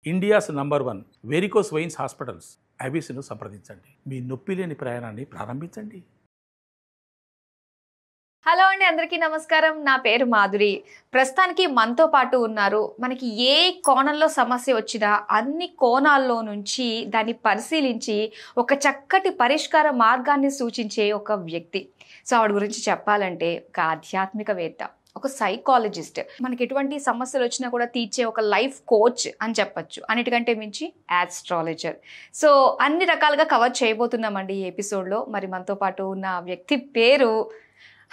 India's number 1 varicose veins hospitals అబీస్ను సంప్రదించండి. మీ నొప్పి లేని ప్రయాణాన్ని ప్రారంభించండి. హలో అండి, అందరికీ నమస్కారం. నా పేరు మాధురి. ప్రస్తుతానికి మనతో పాటు ఉన్నారు. మనకి ఏ కోణంలో సమస్య వచ్చినా అన్ని కోణాల్లో నుంచి దాన్ని పరిశీలించి ఒక చక్కటి పరిష్కార మార్గాన్ని సూచించే ఒక వ్యక్తి. సో ఆవిడ గురించి చెప్పాలంటే ఒక ఆధ్యాత్మికవేత్త, ఒక సైకాలజిస్ట్, మనకి ఎటువంటి సమస్యలు వచ్చినా కూడా తీర్చే ఒక లైఫ్ కోచ్ అని చెప్పచ్చు. అన్నిటికంటే మించి ఆస్ట్రాలజర్. సో అన్ని రకాలుగా కవర్ చేయబోతున్నామండి ఈ ఎపిసోడ్లో. మరి మనతో పాటు ఉన్న వ్యక్తి పేరు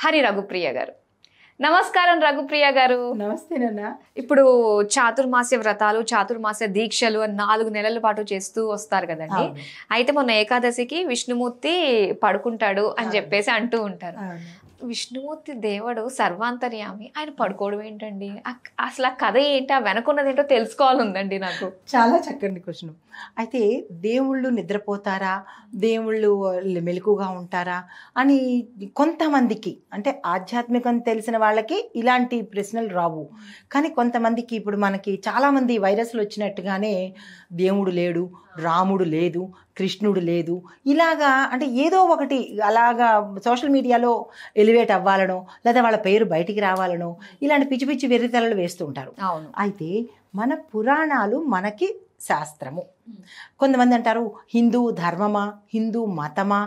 హరి రఘుప్రియ గారు. నమస్కారం రఘుప్రియ గారు. నమస్తే నాన్న. ఇప్పుడు చాతుర్మాస్య వ్రతాలు, చాతుర్మాస్య దీక్షలు 4 నెలల పాటు చేస్తూ వస్తారు కదండి. అయితే మొన్న ఏకాదశికి విష్ణుమూర్తి పడుకుంటాడు అని చెప్పేసి అంటూ ఉంటారు. విష్ణుమూర్తి దేవుడు సర్వాంతర్యామి, ఆయన పడుకోవడం ఏంటండి? అసలు ఆ కథ ఏంటి, ఆ వెనకున్నది ఏంటో తెలుసుకోవాలందండి నాకు. చాలా చక్కని క్వశ్చన్. అయితే దేవుళ్ళు నిద్రపోతారా, దేవుళ్ళు మెలకుగా ఉంటారా అని కొంతమందికి, అంటే ఆధ్యాత్మికం తెలిసిన వాళ్ళకి ఇలాంటి ప్రశ్నలు రావు. కానీ కొంతమందికి ఇప్పుడు మనకి చాలామంది వైరస్లు వచ్చినట్టుగానే దేవుడు లేడు, రాముడు లేదు, కృష్ణుడు లేదు, ఇలాగా అంటే ఏదో ఒకటి అలాగా సోషల్ మీడియాలో ఎలివేట్ అవ్వాలనో లేదా వాళ్ళ పేరు బయటికి రావాలనో ఇలాంటి పిచ్చి పిచ్చి వెర్రితలలు వేస్తూ ఉంటారు. అయితే మన పురాణాలు మనకి శాస్త్రము. కొంతమంది అంటారు హిందూ ధర్మమా, హిందూ మతమా,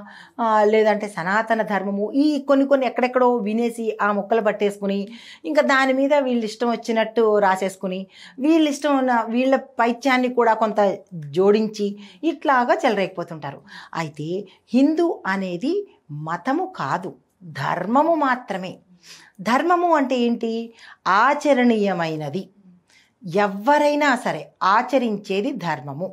లేదంటే సనాతన ధర్మము, ఈ కొన్ని ఎక్కడెక్కడో వినేసి ఆ మొక్కలు పట్టేసుకుని ఇంకా దాని మీద వీళ్ళు ఇష్టం వచ్చినట్టు రాసేసుకుని వీళ్ళ పైత్యాన్ని కూడా కొంత జోడించి ఇట్లాగా చెలరేకపోతుంటారు. అయితే హిందూ అనేది మతము కాదు, ధర్మము మాత్రమే. ధర్మము అంటే ఏంటి? ఆచరణీయమైనది. ఎవరైనా సరే ఆచరించేది ధర్మము.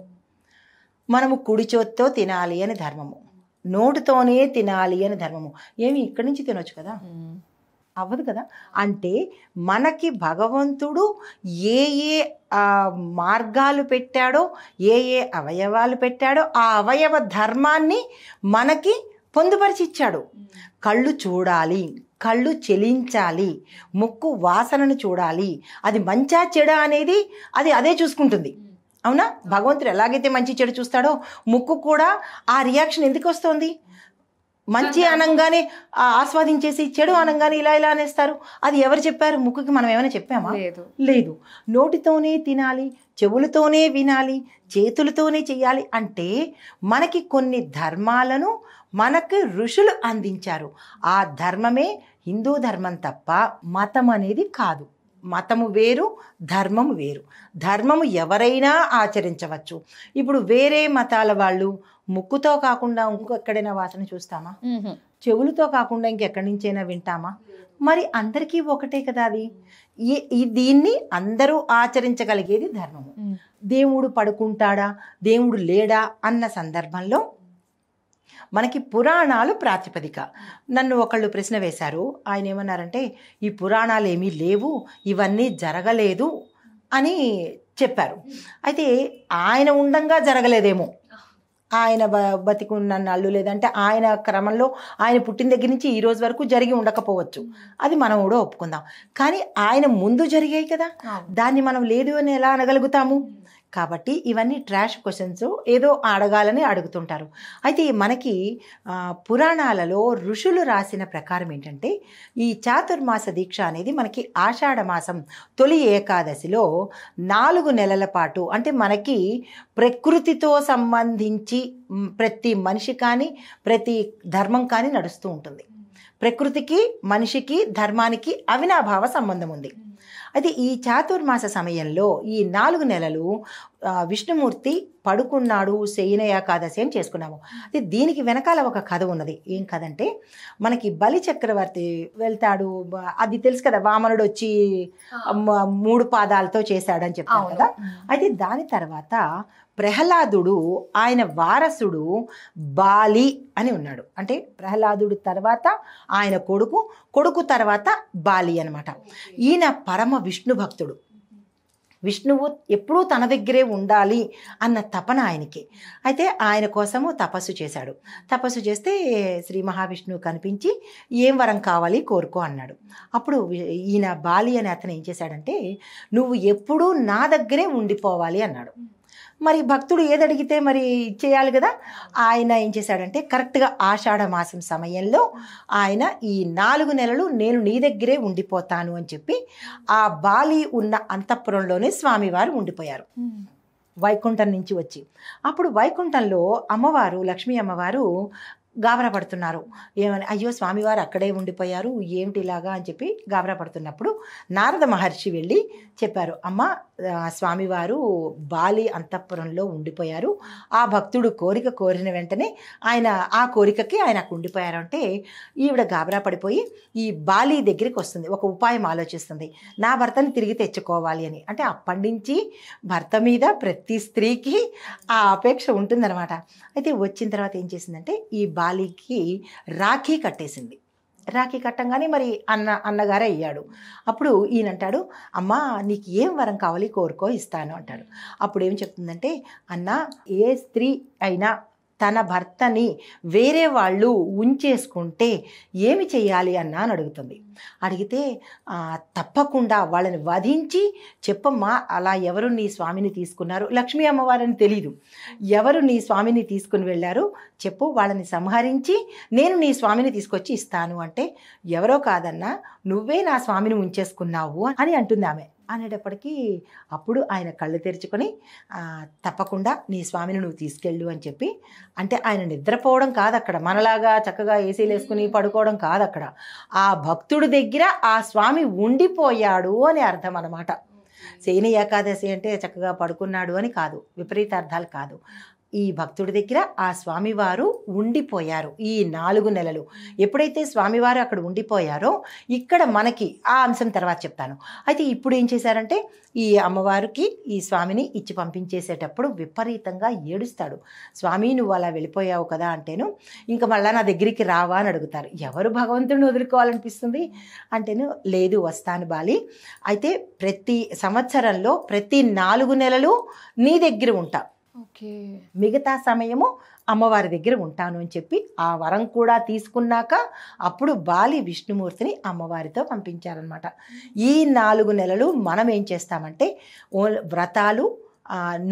మనము కుడి చేత్తో తినాలి అని ధర్మము, నోటితోనే తినాలి అని ధర్మము. ఏమి ఇక్కడి నుంచి తినొచ్చు కదా, అవ్వదు కదా. అంటే మనకి భగవంతుడు ఏ ఏ మార్గాలు పెట్టాడో, ఏ ఏ అవయవాలు పెట్టాడో ఆ అవయవ ధర్మాన్ని మనకి పొందుపరిచి ఇచ్చాడు. కళ్ళు చూడాలి, కళ్ళు చెలించాలి, ముక్కు వాసనను చూడాలి, అది మంచా చెడా అనేది అదే చూసుకుంటుంది. అవునా? భగవంతుడు ఎలాగైతే మంచి చెడు చూస్తాడో ముక్కు కూడా ఆ రియాక్షన్ ఎందుకు వస్తుంది? మంచి అనంగానే ఆస్వాదించేసి చెడు అనంగానే ఇలా అనేస్తారు. అది ఎవరు చెప్పారు? ముక్కుకి మనం ఏమైనా చెప్పామా? లేదు. నోటితోనే తినాలి, చెవులతోనే వినాలి, చేతులతోనే చెయ్యాలి. అంటే మనకి కొన్ని ధర్మాలను మనకు ఋషులు అందించారు. ఆ ధర్మమే హిందూ ధర్మం తప్ప మతం అనేది కాదు. మతము వేరు, ధర్మము వేరు. ధర్మము ఎవరైనా ఆచరించవచ్చు. ఇప్పుడు వేరే మతాల వాళ్ళు ముక్కుతో కాకుండా ఇంకెక్కడైనా వాసన చూస్తామా? చెవులతో కాకుండా ఇంకెక్కడి నుంచైనా వింటామా? మరి అందరికీ ఒకటే కదా అది. దీన్ని అందరూ ఆచరించగలిగేది ధర్మము. దేవుడు పడుకుంటాడా, దేవుడు లేడా అన్న సందర్భంలో మనకి పురాణాలు ప్రాతిపదిక. నన్ను ఒకళ్ళు ప్రశ్న వేశారు. ఆయన ఏమన్నారంటే, ఈ పురాణాలు ఏమీ లేవు, ఇవన్నీ జరగలేదు అని చెప్పారు. అయితే ఆయన ఉండంగా జరగలేదేమో, ఆయన బతికున్న నాళ్ళు, లేదంటే ఆయన క్రమంలో ఆయన పుట్టిన దగ్గర నుంచి ఈ రోజు వరకు జరిగి ఉండకపోవచ్చు. అది మనం కూడా ఒప్పుకుందాం. కానీ ఆయన ముందు జరిగాయి కదా, దాన్ని మనం లేదు అని ఎలా అనగలుగుతాము? కాబట్టి ఇవన్నీ ట్రాష్ క్వశ్చన్స్, ఏదో అడగాలని అడుగుతుంటారు. అయితే మనకి పురాణాలలో ఋషులు రాసిన ప్రకారం ఏంటంటే, ఈ చాతుర్మాస దీక్ష అనేది మనకి ఆషాఢ మాసం తొలి ఏకాదశిలో 4 నెలల పాటు, అంటే మనకి ప్రకృతితో సంబంధించి ప్రతి మనిషి కానీ ప్రతి ధర్మం కానీ నడుస్తూ ఉంటుంది. ప్రకృతికి, మనిషికి, ధర్మానికి అవినాభావ సంబంధం ఉంది. అయితే ఈ చాతుర్మాస సమయంలో ఈ 4 నెలలు విష్ణుమూర్తి పడుకున్నాడు, శయన ఏకాదశి అని చేసుకున్నాము. అయితే దీనికి వెనకాల ఒక కథ ఉన్నది. ఏం కథ అంటే, మనకి బలి చక్రవర్తి వెళ్తాడు, అది తెలుసు కదా, వామనుడు వచ్చి 3 పాదాలతో చేశాడని చెప్తారు కదా. అయితే దాని తర్వాత ప్రహ్లాదుడు, ఆయన వారసుడు బాలి అని ఉన్నాడు. అంటే ప్రహ్లాదుడు తర్వాత ఆయన కొడుకు తర్వాత బాలి అనమాట. ఈయన పరమ విష్ణు భక్తుడు. విష్ణువు ఎప్పుడూ తన దగ్గరే ఉండాలి అన్న తపన ఆయనకి. అయితే ఆయన కోసము తపస్సు చేశాడు. తపస్సు చేస్తే శ్రీ మహావిష్ణువు కనిపించి ఏం వరం కావాలి కోరుకో అన్నాడు. అప్పుడు ఈయన బాలి అనే అతను ఏం చేశాడంటే, నువ్వు ఎప్పుడూ నా దగ్గరే ఉండిపోవాలి అన్నాడు. మరి భక్తుడు ఏది అడిగితే మరి ఇచ్చేయాలి కదా. ఆయన ఏం చేశాడంటే కరెక్ట్గా ఆషాఢ మాసం సమయంలో ఆయన ఈ 4 నెలలు నేను నీ దగ్గరే ఉండిపోతాను అని చెప్పి ఆ బాలి ఉన్న అంతఃపురంలోనే స్వామివారు ఉండిపోయారు వైకుంఠం నుంచి వచ్చి. అప్పుడు వైకుంఠంలో అమ్మవారు, లక్ష్మీ అమ్మవారు గాబరా పడుతున్నారు. ఏమని, అయ్యో స్వామివారు అక్కడే ఉండిపోయారు, ఏమిటి ఇలాగా అని చెప్పి గాబరా పడుతున్నప్పుడు నారద మహర్షి వెళ్ళి చెప్పారు, అమ్మ స్వామివారు బాలి అంతఃపురంలో ఉండిపోయారు, ఆ భక్తుడు కోరిక కోరిన వెంటనే ఆయన ఆ కోరికకి ఆయన అక్కడ ఉండిపోయారు. అంటే ఈవిడ గాబరా పడిపోయి ఈ బాలి దగ్గరికి వస్తుంది, ఒక ఉపాయం ఆలోచిస్తుంది, నా భర్తని తిరిగి తెచ్చుకోవాలి అని. అంటే అప్పటి నుంచి భర్త మీద ప్రతి స్త్రీకి ఆ అపేక్ష ఉంటుందన్నమాట. అయితే వచ్చిన తర్వాత ఏం చేసిందంటే ఈ బాలికి రాఖీ కట్టేసింది. రాఖీ కట్టంగానే మరి అన్నగారే అయ్యాడు. అప్పుడు ఈయన అంటాడు, అమ్మా నీకు ఏం వరం కావాలి కోరుకో ఇస్తాను అంటాడు. అప్పుడు ఏం చెప్తుందంటే, అన్న ఏ స్త్రీ అయినా తన భర్తని వేరే వాళ్ళు ఉంచేసుకుంటే ఏమి చేయాలి అన్న అని అడుగుతుంది. అడిగితే తప్పకుండా వాళ్ళని వధించి చెప్పమ్మా, అలా ఎవరు నీ స్వామిని తీసుకున్నారు, లక్ష్మీ అమ్మవారని తెలీదు, ఎవరు నీ స్వామిని తీసుకుని వెళ్ళారు చెప్పు, వాళ్ళని సంహరించి నేను నీ స్వామిని తీసుకొచ్చి ఇస్తాను. అంటే ఎవరో కాదన్నా, నువ్వే నా స్వామిని ఉంచేసుకున్నావు అని అంటుంది ఆమె. అనేటప్పటికీ అప్పుడు ఆయన కళ్ళు తెరుచుకొని తప్పకుండా నీ స్వామిని నువ్వు తీసుకెళ్ళు అని చెప్పి, అంటే ఆయన నిద్రపోవడం కాదు అక్కడ, మనలాగా చక్కగా ఏసీలు వేసుకుని పడుకోవడం కాదు అక్కడ, ఆ భక్తుడి దగ్గర ఆ స్వామి ఉండిపోయాడు అని అర్థం అన్నమాట. శయన ఏకాదశి అంటే చక్కగా పడుకున్నాడు అని కాదు, విపరీతార్థాలు కాదు. ఈ భక్తుడి దగ్గర ఆ స్వామివారు ఉండిపోయారు ఈ 4 నెలలు. ఎప్పుడైతే స్వామివారు అక్కడ ఉండిపోయారో ఇక్కడ మనకి ఆ అంశం తర్వాత చెప్తాను. అయితే ఇప్పుడు ఏం చేశారంటే ఈ అమ్మవారికి ఈ స్వామిని ఇచ్చి పంపించేసేటప్పుడు విపరీతంగా ఏడుస్తాడు. స్వామి నువ్వు అలా వెళ్ళిపోయావు కదా అంటేను, ఇంకా మళ్ళీ నా దగ్గరికి రావా అని అడుగుతారు. ఎవరు భగవంతుడిని వదులుకోవాలనిపిస్తుంది అంటేను, లేదు వస్తాను బాలి, అయితే ప్రతి సంవత్సరంలో ప్రతి 4 నెలలు నీ దగ్గర ఉంటా, మిగతా సమయము అమ్మవారి దగ్గర ఉంటాను అని చెప్పి ఆ వరం కూడా తీసుకున్నాక అప్పుడు బాలి విష్ణుమూర్తిని అమ్మవారితో పంపించారనమాట. ఈ 4 నెలలు మనం ఏం చేస్తామంటే వ్రతాలు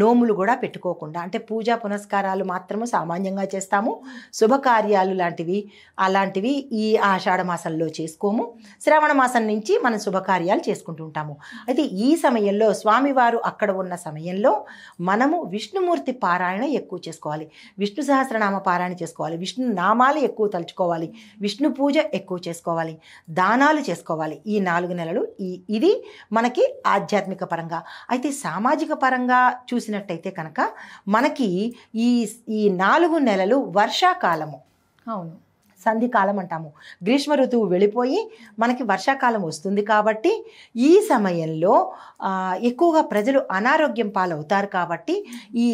నోములు కూడా పెట్టుకోకుండా, అంటే పూజా పునస్కారాలు మాత్రము సామాన్యంగా చేస్తాము, శుభకార్యాలు అలాంటివి ఈ ఆషాఢ మాసంలో చేసుకోము. శ్రావణ మాసం నుంచి మనం శుభకార్యాలు చేసుకుంటూ ఉంటాము. అయితే ఈ సమయంలో స్వామివారు అక్కడ ఉన్న సమయంలో మనము విష్ణుమూర్తి పారాయణ ఎక్కువ చేసుకోవాలి, విష్ణు సహస్రనామ పారాయణ చేసుకోవాలి, విష్ణు నామాలు ఎక్కువ తలుచుకోవాలి, విష్ణు పూజ ఎక్కువ చేసుకోవాలి, దానాలు చేసుకోవాలి ఈ 4 నెలలు. ఇది మనకి ఆధ్యాత్మిక పరంగా. అయితే సామాజిక పరంగా చూసినట్టయితే కనుక మనకి ఈ 4 నెలలు వర్షాకాలము, అవును సంధికాలం అంటాము. గ్రీష్మ ఋతువు వెళ్ళిపోయి మనకి వర్షాకాలం వస్తుంది కాబట్టి ఈ సమయంలో ఎక్కువగా ప్రజలు అనారోగ్యం పాలవుతారు. కాబట్టి ఈ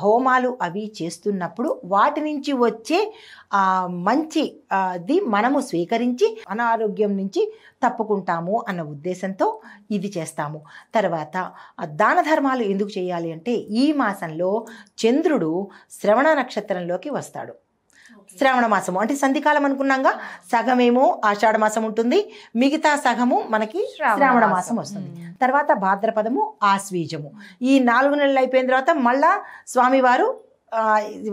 హోమాలు అవి చేస్తున్నప్పుడు వాటి నుంచి వచ్చే మంచిది మనము స్వీకరించి అనారోగ్యం నుంచి తప్పుకుంటాము అన్న ఉద్దేశంతో ఇది చేస్తాము. తర్వాత దాన ధర్మాలు ఎందుకు చేయాలి అంటే ఈ మాసంలో చంద్రుడు శ్రవణ నక్షత్రంలోకి వస్తాడు. శ్రావణ మాసము అంటే సంధికాలం అనుకున్నాగా, సగమేమో ఆషాఢ మాసం ఉంటుంది, మిగతా సగము మనకి శ్రావణ మాసం వస్తుంది. తర్వాత భాద్రపదము, ఆశ్వీజము. ఈ 4 నెలలు అయిపోయిన తర్వాత మళ్ళా స్వామివారు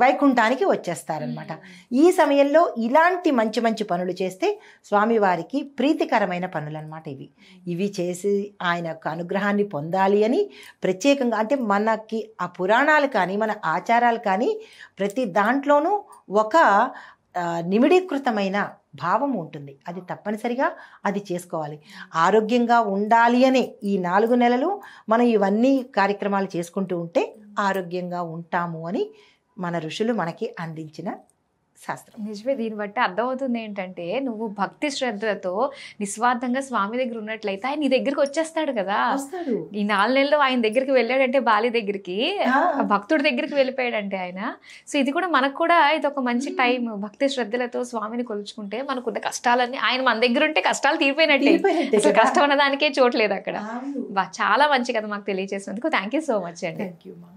వైకుంఠానికి వచ్చేస్తారనమాట. ఈ సమయంలో ఇలాంటి మంచి మంచి పనులు చేస్తే స్వామివారికి ప్రీతికరమైన పనులు అనమాట. ఇవి చేసి ఆయన యొక్క అనుగ్రహాన్ని పొందాలి అని ప్రత్యేకంగా, అంటే మనకి ఆ పురాణాలు కానీ మన ఆచారాలు కానీ ప్రతి దాంట్లోనూ ఒక నిమిడీకృతమైన భావం ఉంటుంది. అది తప్పనిసరిగా అది చేసుకోవాలి. ఆరోగ్యంగా ఉండాలి అనే ఈ 4 నెలలు మనం ఇవన్నీ కార్యక్రమాలు చేసుకుంటూ ఉంటే ఆరోగ్యంగా ఉంటాము అని మన ఋషులు మనకి అందించిన శాస్త్రం. నిజమే. దీన్ని బట్టి అర్థమవుతుంది ఏంటంటే నువ్వు భక్తి శ్రద్ధలతో నిస్వార్థంగా స్వామి దగ్గర ఉన్నట్లయితే ఆయన నీ దగ్గరికి వచ్చేస్తాడు కదా. ఈ 4 నెలలు ఆయన దగ్గరికి వెళ్ళాడంటే బాలి దగ్గరికి, భక్తుడి దగ్గరికి వెళ్ళిపోయాడంటే ఆయన. సో ఇది కూడా మనకు కూడా ఇది ఒక మంచి టైం. భక్తి శ్రద్ధలతో స్వామిని కొలుచుకుంటే మనకున్న కష్టాలన్నీ, ఆయన మన దగ్గర ఉంటే కష్టాలు తీరిపోయినట్టే. అసలు కష్టం అన్న దానికే చోట్లేదు అక్కడ. చాలా మంచి కదా మాకు తెలియజేసినందుకు. థ్యాంక్ యూ సో మచ్ అండి. థ్యాంక్ యూ మా.